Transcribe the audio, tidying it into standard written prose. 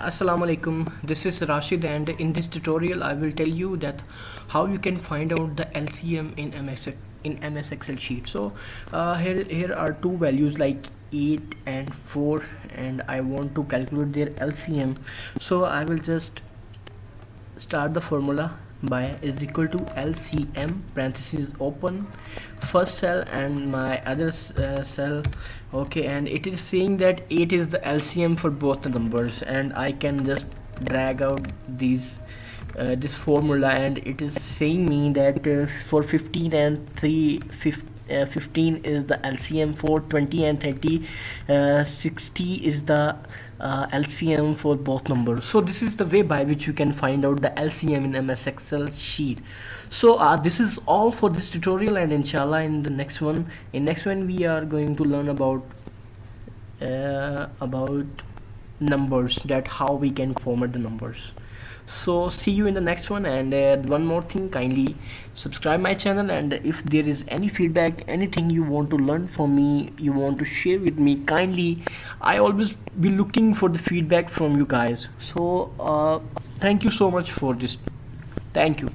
Assalamu alaikum. This is Rashid, and in this tutorial I will tell you that how you can find out the LCM in MS Excel sheet. So here are two values like 8 and 4, and I want to calculate their LCM. So I will just start the formula by is equal to LCM parentheses open first cell and my other cell. Okay, and it is saying that 8 is the LCM for both the numbers, and I can just drag out these this formula, and it is saying me that for 15 and 15 is the LCM, for 20 and 30 60 is the LCM for both numbers. So this is the way by which you can find out the LCM in MS Excel sheet. So this is all for this tutorial, and inshallah in the next one we are going to learn about numbers, that how we can format the numbers. So see you in the next one. And one more thing, kindly subscribe my channel, and if there is any feedback, anything you want to learn from me, you want to share with me, kindly, I always be looking for the feedback from you guys. So thank you so much for this. Thank you.